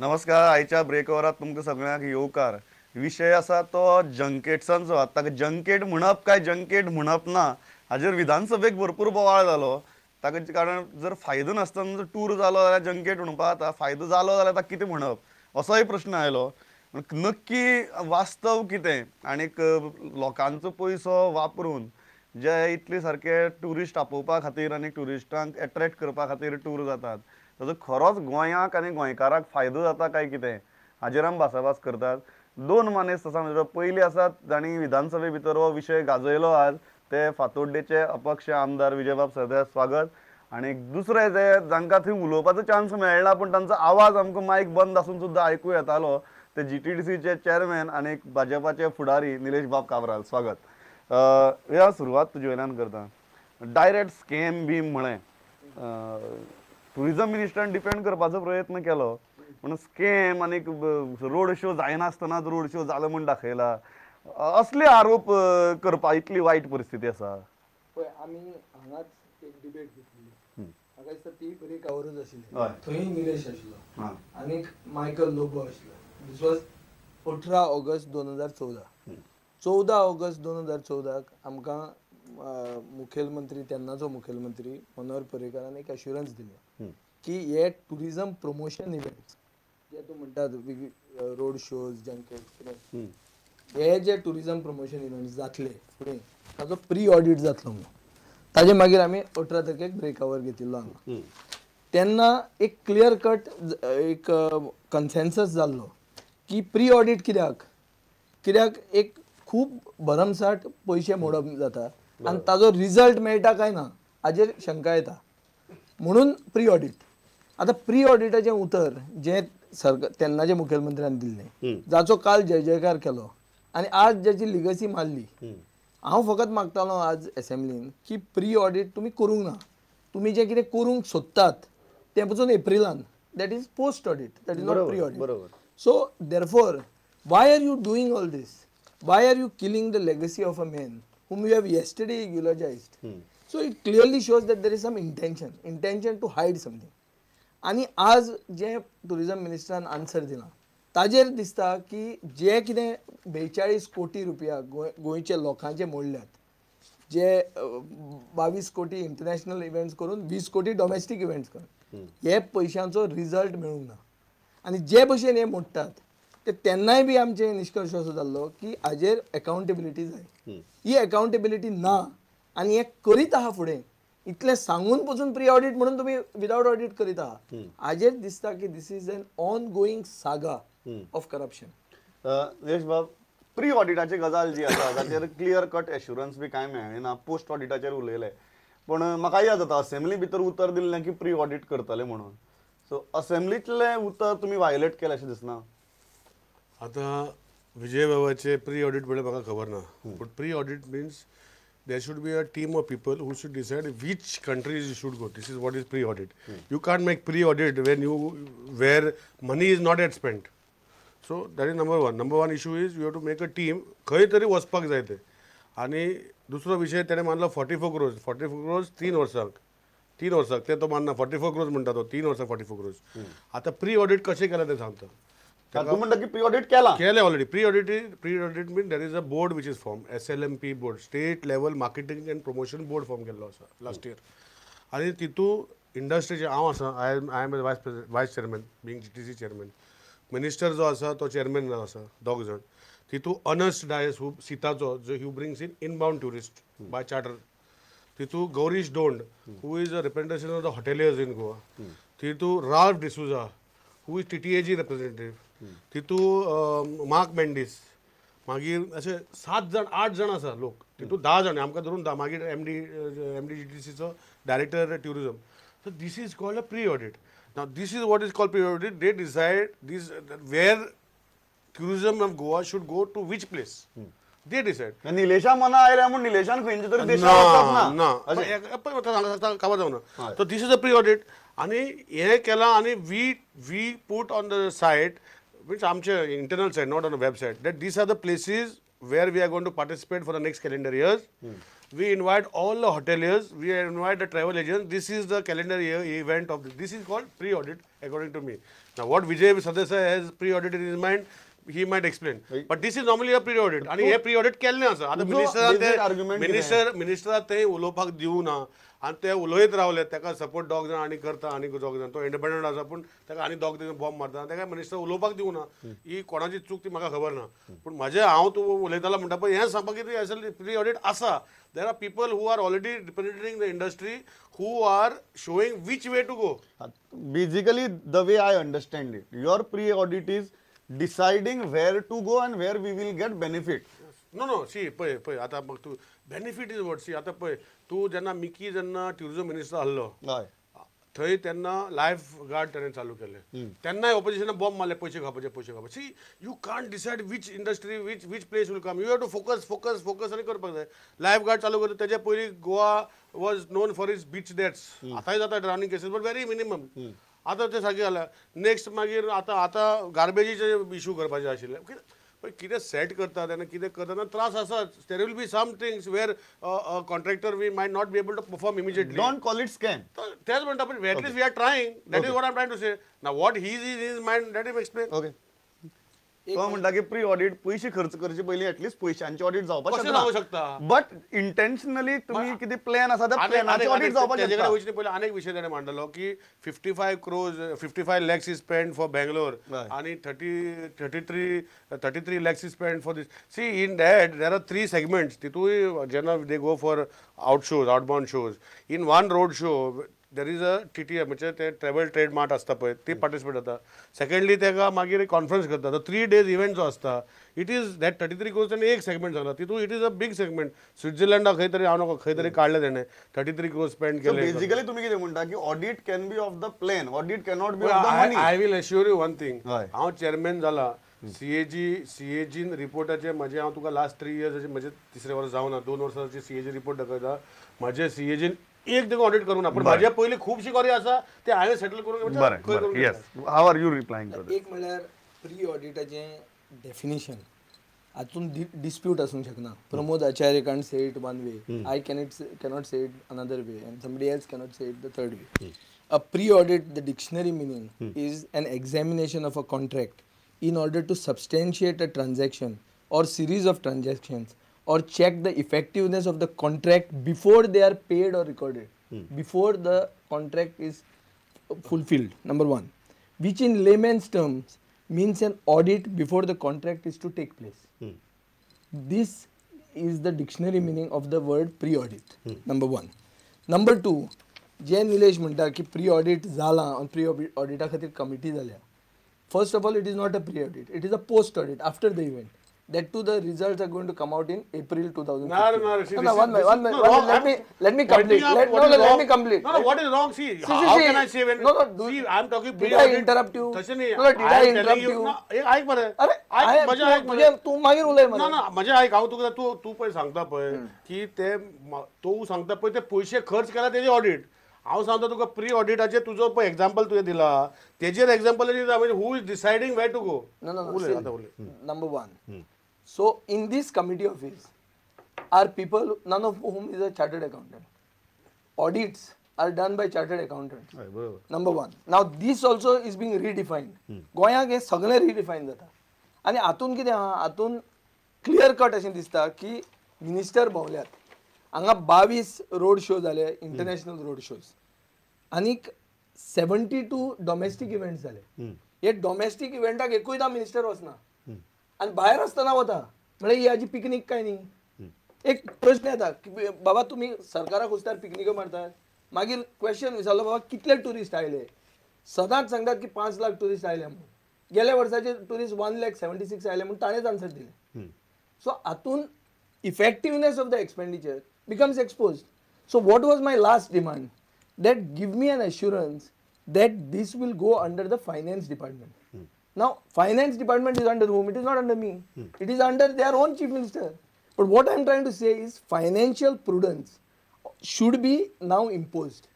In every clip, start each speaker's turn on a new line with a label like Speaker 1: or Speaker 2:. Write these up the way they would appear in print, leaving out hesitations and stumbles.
Speaker 1: नमस्कार. आयच्या ब्रेकवरात तुमकां सगळ्यांक येवकार. विशय आसा तो जंकेट्सांचो. ताका जंकेट म्हणप काय जंकेट म्हणप ना हाजेर विधानसभेक भरपूर बोवाळ जालो. ताका कारण जर फायदो नासतना जर टूर जालो जाल्यार जंकेट म्हणपा जाता, फायदो जालो जाल्यार ताका कितें म्हणप असोय प्रश्न आयलो. नक्की वास्तव कितें आनीक लोकांचो पयसो वापरून जे इतले सारके ट्युरिस्ट आपोवपा खातीर आनी ट्युरिस्टांक एट्रॅक्ट करपा खातीर टूर जातात, ताजो खरोच गोंयाक आनी गोंयकाराक फायदो जाता काय कितें हाजेर आमी भासाभास करतात. दोन मानेस्त आसा म्हणजे पयली आसात जाणी विधानसभे भितर हो विशय गाजयलो आज ते फातोड्डेचे अपक्ष आमदार विजयबाब सरदेसाय, स्वागत. आनी दुसरे जे जांकां थंय उलोवपाचो चान्स मेळना पण तांचो आवाज आमकां मायक बंद आसून सुद्दां आयकूं येतालो, ते GTDCचे चेअरमॅन आनी भाजपाचे फुडारी निलेश बाब काब्राल, स्वागत. ह्या सुरवात तुजे वयल्यान करता. डायरेक्ट स्कॅम बी म्हळें टुरिजम मिनिस्टरान डिपेंड करपाचो प्रयत्न केलो, पूण स्कॅम आनी रोड शो जायनासतनाच रोड शो जालो म्हूण दाखयला. असले आरोप करपा इतली वायट परिस्थिती आसा.
Speaker 2: पळय आमी हांगाच एक डिबेट घेतली, म्हाका दिसता ती बरी कवरेज आशिल्ली.
Speaker 1: हय.
Speaker 2: थंय निलेश आशिल्लो
Speaker 1: हां.
Speaker 2: आनीक मायकल लोबो आशिल्लो. दीस वॉज 18 ऑगस्ट 2014. 14 ऑगस्ट 2014 आमकां मुखेलमंत्री, तेन्नाचो मुखेलमंत्री मनोहर पर्रीकारान एक अश्युरन्स दिलें की हे टुरिजम प्रमोशन इव्हेंट्स जे तूं म्हणटात रोड शोज जंकेट, हे जे टुरिजम प्रमोशन इव्हेंट्स जातले फुडें ताजो प्री ऑडिट जातलो म्हणून. ताजे मागीर आमी 18 तारखेक ब्रेकआवर घेतिल्लो हांगा. तेन्ना एक क्लियर कट एक कन्सेन्सस जाल्लो की प्री ऑडिट कित्याक एक खूब भरमसाट पयशे मोडप जाता आनी ताजो रिजल्ट मेळटा काय ना हाजेर शंका येता, म्हणून प्री ऑडिट. आतां प्री ऑडिटाचें उतर जें तेन्नाच्या मुखेलमंत्र्यान दिल्लें, जाचो काल जय जयकार केलो आनी आज जाची लिगसी मारली. हांव फकत मागतालो आज एसेंब्लीन की प्री ऑडिट तुमी करूंक ना. तुमी जें कितें करूंक सोदतात तें पसून एप्रिलान, that is post audit, that is not pre audit. So therefore why are you doing all this? Why are you killing the legacy of a man whom you have yesterday eulogized? So it clearly shows that there is some intention to hide something. आणि आज जे tourism मिनिस्टरान answer दिला ताजेर दिसता की जे कितें 42 कोटी रुपया गोंयचे लोकांचे मोडल्यात, जे 22 कोटी इंटरनॅशनल इव्हेंट्स करून 20 कोटी डॉमेस्टीक इव्हेंट्स करून हे पयशांचो रिजल्ट मेळूंक ना. आनी जे भशेन हे मोडटात ते तेन्नाय बी आमचे निश्कर्श असो जाल्लो की हाजेर अकावंटेबिलिटी जाय. ही अकावंटेबिलिटी ना आनी हे करीत आहा फुडें. इतलें सांगून पसून प्री ऑडिट म्हणून तुमी विदाउट ऑडिट करीत आहा. हाजेर दिसता की this is an ongoing saga of corruption.
Speaker 1: Yash बाब, प्री ऑडिटाची गजाल जी आसा ताचेर क्लियर कट एश्युरन्स बी कांय मेळ्ळें ना. पोस्ट ऑडिटाचेर उलयले, पण म्हाका याद जाता असेंब्ली भितर उतर दिल्लें की प्री ऑडिट करतले म्हणून. सो असेंब्लीतलें उतर तुमी वायलेट केलें अशें दिसना?
Speaker 3: आता विजय बाबाचे प्री ऑडिट म्हणजे म्हाका खबर ना, but pre audit means there should be a team of people who should decide which countries you should go. This is what is pre-audit. You can't make pre-audit where money is not yet spent. So that is number one. Number one issue is you have to make a team. खंय तरी वचपाक जाय ते. आणि दुसरो विषय तेणे मानलो 44 crores. 44 crores 3 वर्साक ते तो मानना. 44 crores म्हणटा तो 3 वर्साक 44 crores. आता प्री ऑडिट कशें केलें तें सांगता.
Speaker 1: तूं म्हणटा की प्री ऑडिट केला?
Speaker 3: केले already. Pre audit mean there is a board which is form, SLMP board, state level marketing and promotion board form केल्लो आसा लास्ट इयर. आनी तितून इंडस्ट्रीचे हांव आसा, आय एम वायस chairman being GTC chairman. Minister जो आसा तो चेअरमॅन आसा, दोग जाण. तितू अनस्ट डायस सिताचो जो who brings inbound tourist by charter. तितू Gaurish Dhond who is a representation of the hoteliers in Goa. तितू Ralph D'Souza who is TTAG representative. तितू मार्क मेंडीस. मागीर असे 7 जाण 8 जाण आसा लोक. तितू 10 जाण आमकां धरून 10. मागीर MD GTCचो director tourism. So this is called a pre audit. Now this is what is called pre audit. They decide this where tourism of Goa should go to which place. They decided.
Speaker 1: निलेशा मना आयल्या म्हणून निलेशान खंयच्या तरी देशांत वचप ना.
Speaker 3: काबार जावना. So this is a pre audit. आणि हे केला आणि we put on the site which आमचे internal site, not on a website, that these are the places where we are going to participate for the next calendar years. we invite all the hoteliers, we invite the travel agents. This is the calendar year event of this. This is called pre-audit, according to me. Now, what Vijay Sadesai has pre-audit in his mind, he might explain. But this is normally a pre-audit. And he pre-audit केल्लें आसा. आता
Speaker 1: basic argument
Speaker 3: minister ते उलोवपाक दिवं ना. आनी ते उलयत रावले ताका सपोर्ट दोग जाण आनी करता आनी दोग जाण तो इंडिपेंडंट आसा पूण ताका आनी दोग जाण बॉम्ब मारता ताका मिनिस्टर उलोवपाक दिवं ना ही कोणाची चूक ती म्हाका खबर ना पूण म्हाजें हांव तूं उलयतालो म्हणटा पळय हें सांगपाक की असेल प्री ऑडिट आसा there are people who are already representing the industry who are showing which way to go.
Speaker 1: Basically, the way I understand it, your pre-audit is deciding where to go and where we will get benefit.
Speaker 3: No see पळय पळय आतां मग तूं benefit is what C आतां पळय तूं जेन्ना Mickey जेन्ना ट्युरिझम मिनिस्टर आसलो
Speaker 1: हय
Speaker 3: थंय तेन्ना लायफ गार्ड तेणें चालू केले तेन्नाय ऑपोजिशनान बॉम्ब मारले पयशे खावपाचे see you can't decide which industry which place will come you have to focus आनी करपाक जाय. लायफ गार्ड चालू करता तेजे पयलीं Goa was known for its beach deaths आतांय जाता drowning cases but very minimum आतां ते सारकें जाल्या. नेक्स्ट मागीर आतां गार्बेजीचे इशू करपाचे आशिल्ले पण कितें सेट करता तेन्ना कितें करतना त्रास आसा. There will be some things where contractor we might not be able to perform immediately.
Speaker 1: Don't call it scam.
Speaker 3: तेच म्हणटा पण at least we are trying that is what I am trying to say. Now what he is in his mind that is explain.
Speaker 1: Okay तो म्हणटा की pre audit पयशे खर्च करचे पयलीं ऍटलीस्ट पयशांचे ऑडिट जावपाक
Speaker 3: कशें जावं शकता?
Speaker 1: बट इंटेन्शनली तुम्ही कितें प्लॅन आसा त्या प्लॅनाचे ऑडिट जावपाक
Speaker 3: तेजे
Speaker 1: शकता.
Speaker 3: कडेन वयचे पयलीं आनीक विशय ताणें मांडलो की 55 lakhs is spend for Bangalore आनी 33 lakhs is spend for this. See in that there are 3 segments तितूय जेन्ना they go for outbound shows in one road show there is a TTM म्हणजे ते ट्रॅव्हल ट्रेड मार्ट आसता पळय ती participate जाता. Secondly तेका मागीर एक कॉन्फरन्स करता तो 3 days इव्हेंट जो आसता इट इज दॅट 33 crores ताणें एक सेगमेंट सांगला तितून it is a big segment. स्वित्झर्लंडाक खंय तरी हांव खंय तरी काडले तेणें 33 crores स्पेंड केले.
Speaker 1: बेसिकली तुम्ही कितें म्हणटा की audit can be of the plan audit cannot be of the money.
Speaker 3: I will एश्युअर you one thing
Speaker 1: हय.
Speaker 3: हांव चेअरमॅन जाला सीएजीन रिपोर्टाचे म्हजे हांव तुका लास्ट 3 years म्हजे तिसरे वर्स जावना 2 वर्सांचे सीएजी रिपोर्ट दाखयता म्हजे सीएजीन एक देखून ऑडिट करूं ना पूण म्हाजे पयलीं खुबशी कोरी आसा ते हांवें सेटल करून
Speaker 1: बरें yes how are you replying to
Speaker 2: एक म्हणल्यार प्री ऑडिटाचें डेफिनेशन हातून डिस्प्यूट आसूंक शकना. Pramod Acharya can't say it one way, I cannot say it another way and somebody else cannot say it the third way. A pre audit the dictionary meaning is an examination of a contract in order to substantiate a transaction or series of transactions or check the effectiveness of the contract before they are paid or recorded, before the contract is fulfilled, number one, which in layman's terms means an audit before the contract is to take place. This is the dictionary meaning of the word pre-audit, number one. Number two, जे निलेश म्हणटा की pre audit जाला आनी pre ऑडिटा खातीर committee जाल्या. First of all, it is not a pre-audit. It is a post-audit after the event. That too, the results are going to come out in April 2015.
Speaker 3: No,
Speaker 2: one minute. Let me complete. Let me complete.
Speaker 3: No, what is wrong? See, how can I say when?
Speaker 2: No,
Speaker 3: see, I'm talking
Speaker 2: did
Speaker 3: pre-audit.
Speaker 2: I interrupt you?
Speaker 3: तशें नाही.
Speaker 2: No, did I interrupt you?
Speaker 3: ऐक बरं.
Speaker 2: अरे
Speaker 3: मजा ऐक बरं.
Speaker 2: तू मागीर उलय
Speaker 3: ना
Speaker 2: मरे.
Speaker 3: ना मजा ऐक हांव तुका तू पळय सांगता पळय की ते तूं सांगता पळय ते पयशे खर्च केला तेजे ऑडिट. हांव सांगता तुका प्री ऑडिटाचेर तुजो पळय एग्जांपल तुवें दिला तेजेर एग्जांपल म्हणजे who is deciding where to go.
Speaker 2: No.
Speaker 3: उलय आतां उलय.
Speaker 2: Number one. So in this committee office are people, none of whom is a chartered accountant. Audits are done by chartered accountants. Number one. Now this also is being redefined. गोंयाक हे सगळें रिडिफायन जाता आनी हातून कितें आहा हातून क्लियर कट अशें दिसता की मिनिस्टर भोंवल्यात हांगा 22 रोड शो जाले इंटरनॅशनल रोड शोज आनीक 72 डॉमेस्टीक इव्हेंट्स जाले. हे डॉमेस्टीक इव्हेंटाक एकूयदां मिनिस्टर वचना आनी भायर आसतना वता म्हळ्यार ही हाजी पिकनीक काय न्ही. एक प्रश्न येता की बाबा तुमी सरकाराक उस्तार पिकनिको मारतात मागीर क्वेश्चन विचारलो बाबा कितले टुरिस्ट आयले सदांच सांगतात की 5 लाख टुरिस्ट आयले म्हणून. गेल्या वर्साचे टुरिस्ट 1,76,000 आयले म्हणून ताणेंच आन्सर दिले. सो हातून effectiveness of the expenditure becomes exposed. So what was my last demand? That give me an assurance that this will go under the finance department. Now finance department is under whom? It is not under me. It is under their own chief minister. But what I am trying to say is financial prudence should be now imposed.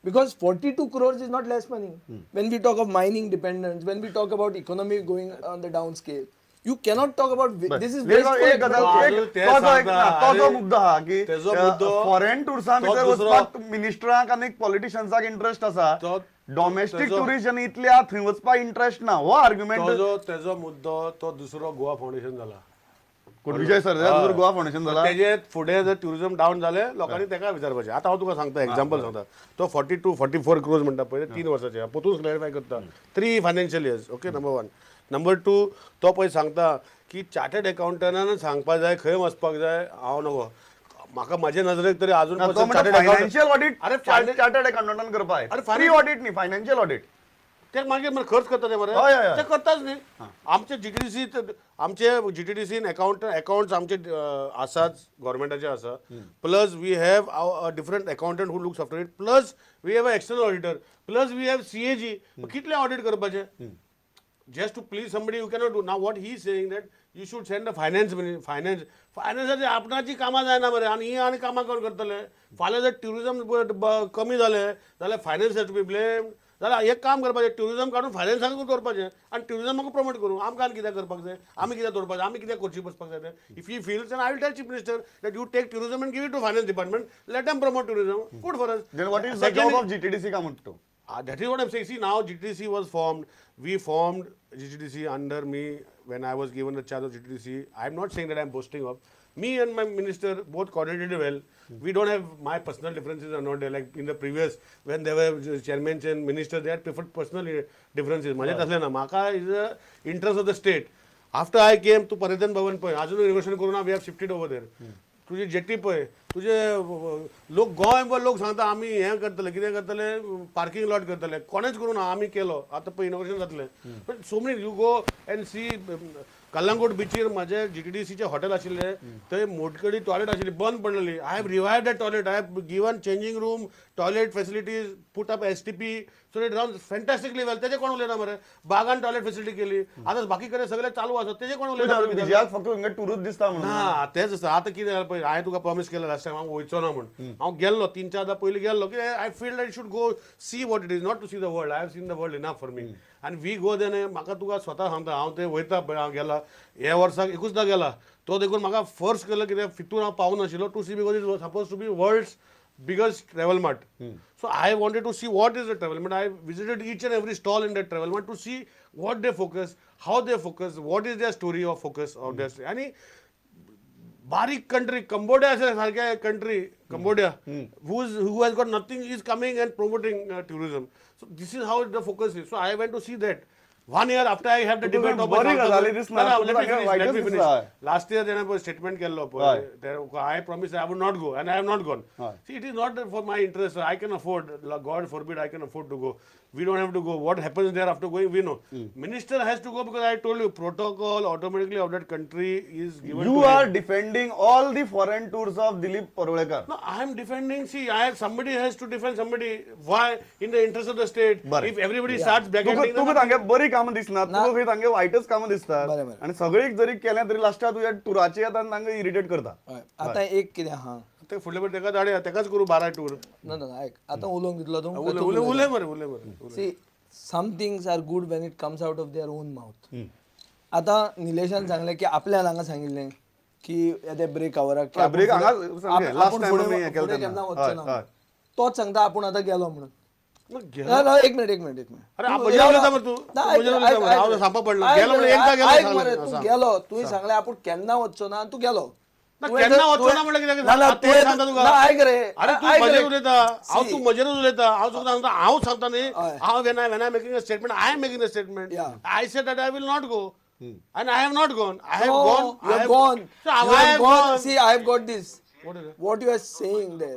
Speaker 2: Because 42 crores is not less money. When we talk of mining dependence, when we talk about economy going on the downscale, You cannot talk about this is
Speaker 1: एक
Speaker 2: wasteful
Speaker 1: गजाल
Speaker 2: expenditure.
Speaker 1: एक तो जो
Speaker 3: सांगता,
Speaker 1: तो मुद्दो हा की
Speaker 3: तेजो मुद्दो,
Speaker 1: फॉरेन टुर्सां
Speaker 3: तो
Speaker 1: भितर
Speaker 3: दुसरो-
Speaker 1: वचपाक मिनिस्टरांक आनी पॉलिटिशियन्साक इंटरेस्ट आसा
Speaker 3: तो-
Speaker 1: डॉमेस्टीक
Speaker 3: तेजो-
Speaker 1: टुरिजम इतल्या थंय वचपाक इंटरेस्ट ना हो आर्ग्युमेंट
Speaker 3: तेजो मुद्दो तो दुसरो गोवा फाउंडेशन जाला
Speaker 1: विजय सर गोवा फाउंडेशन झाला
Speaker 3: तेजे फुडें जर ट्युरिझम डावन जालें लोकांनी तेका विचारपाचें आतां हांव तुका सांगता एक्झाम्पल सांगता तो 42-44 क्रोज म्हणटा पळय 3 वर्साचे पोतून क्लॅरिफाय करता 3 financial years okay number 1 number 2 तो पळय सांगता की चार्टर्ड अकाउंटंटान सांगपाक जाय खंय वचपाक जाय हांव नको म्हाका म्हाजे नजरेक तरी अजून
Speaker 1: फायनान्शियल ऑडिट
Speaker 3: अरे
Speaker 1: चार्टर्ड अकाउंटंटान करपाक
Speaker 3: अरे
Speaker 1: फ्री ऑडिट न्ही फायनान्शियल ऑडिट
Speaker 3: ते मागीर मरे खर्च करता ते मरे
Speaker 1: हय, हय, हय.
Speaker 3: ते करताच न्ही आमचे जीटीडीसी आमचे जीटीडीसीन अकाउंट्स आमचे आसात गव्हर्मेंटाचे आसा plus we have a different accountant who looks after it plus we have a external auditor plus we have CAG कितले ऑडिट करपाचे just to please somebody you cannot do now what he is saying that you should send a फायनान्साची आपणाची कामां जायना मरे आनी ही आनी कामां कोण करतले फाल्यां जर ट्युरिझम कमी जालें जाल्यार finance has to be blame जाल्यार एक काम करपाचें ट्युरिझम काडून फायनान्साकूच दवरपाचें आनी ट्युरिझमाक प्रमोट करूं आमकां आनी कित्याक करपाक जाय आमी कित्याक दवरपाचें आमी कित्याक करची बसपाक जाय if you feels I will tell chief minister that you take tourism and give it to finance department let them promote tourism good for us
Speaker 1: then what is the job of GTDC का म्हणतो
Speaker 3: that is what I'm saying. See, now GTDC was formed. We formed GTDC under me when I was given the charge of GTDC. I'm not saying that I'm boasting of. Me and my minister both coordinated well. We don't have my personal differences are not there. Like in the previous, when there were chairmen and ministers, they had preferred personal differences. माझे तसले ना. म्हाका is the interest of the state. After I came to Paridhan Bhavan, अजून renovation करून we have shifted over there. तुझे jetty पळय तुझे लोक गोंयभर लोक सांगता आमी हें करतले कितें करतले पार्किंग लॉट करतले कोणेच करूं ना आमी केलो आतां पळय इनोव्हेशन जातलें but so many you go and see Calangute बिचीर म्हाजे जीटीडीसीचे हॉटेल आशिल्ले थंय मोटकडी टॉयलेट आशिल्ली बंद पडलेली I have revived that toilet I have given changing room toilet facilities put up STP so it ran fantastically well तेजे कोण उलयना मरे बागान टॉयलेट फेसिलिटी केली आतां बाकी कडेन सगळे चालू आसा तेजे कोण उलयना
Speaker 1: विजयाक फक्त हिंगा टुरूच दिसता म्हणून
Speaker 3: ना तेच आसा आतां कितें जालें पळय हांवें तुका प्रॉमिस केलें लास्ट टायम हांव वयचो ना म्हणून हांव गेल्लो 3-4 पयलीं गेल्लो की I feel that should go see what it is not to see the world I have seen the world enough for me आनी वी गो देन म्हाका तुका स्वता सांगता हांव ते वयता पळय हांव गेला ह्या वर्साक एकूचदा गेला तो देखून म्हाका फर्स्ट केलो कित्याक फितून हांव पावनाशिल्लो to see because it was suppose to be world's biggest travel mart. So I wanted to see what is the travel mart. I visited each and every stall in that travel mart to see what they focus, how they focus, what is their story of focus of their story. आणि बारीक country Cambodia सारख्या country Cambodia who has got nothing is coming and promoting tourism. So this is how the focus is. So I went to see that. 1 year after I have the debate of let me finish. Last year then I was statement kello I promised I would not go and I have not gone. See, it is not for my interest. I can afford, God forbid, I can afford to go. We don't have to go. What happens there after going, we know. Minister has to go because I told you protocol automatically of that country is given
Speaker 1: You
Speaker 3: to
Speaker 1: are
Speaker 3: him.
Speaker 1: defending all the foreign tours of Dilip Parulekar.
Speaker 3: No, I am defending. See, somebody has to defend somebody. Why? In the interest of the state.
Speaker 1: बरें.
Speaker 3: If everybody starts backhanding,
Speaker 1: तुका तांगे बरी कामां दिसनात तुका खंय तांगे वायटच कामां दिसतात
Speaker 2: बरें, बरें.
Speaker 1: आनी सगळीं जरी केलें तरी लास्टाक तुज्या टुराचे येता आनी तांकां इरिटेट करता
Speaker 2: हय. आतां एक कितें आहा
Speaker 3: ते फुडले पट तेका धाडया तेकाच करू 12 टूर
Speaker 2: ना ना आयक आतां उलोवंक दितलो तूं
Speaker 3: उले मरे
Speaker 2: see some things are good when it comes out of their own mouth आतां निलेशान सांगलें की आपल्या हांगा सांगिल्लें की ते ब्रेक आवराक
Speaker 1: break हांगा सांगलें. Last time आमी हें केलें तेन्ना.
Speaker 2: केन्ना
Speaker 1: हय,
Speaker 2: वचचो ना
Speaker 1: हय.
Speaker 2: तोच सांगता आपूण आतां गेलो म्हणून
Speaker 3: अरे
Speaker 2: ना, ना, एक मिनिट
Speaker 3: मजा उलयता मरे तू मजा उलयता मरे हांव सांगपाक पडलो गेलो म्हणून एकदा गेलो
Speaker 2: तूं गेलो तुवें सांगलें आपूण केन्ना वचचो ना तूं गेलो
Speaker 3: केन्ना वचचो ना म्हणल्यार कितें सांगता तुका
Speaker 2: आयक रे
Speaker 3: अरे तू मजेर उलयता हांव तू मजेरूच उलयता हांव तुका सांगता हांव सांगता न्ही हांव when I making a statement I am making a statement I said that I will not go and I have not gone. I have gone.
Speaker 2: You have gone.
Speaker 3: So I have gone.
Speaker 2: See, I have got this.
Speaker 3: What is it?
Speaker 2: What you are saying there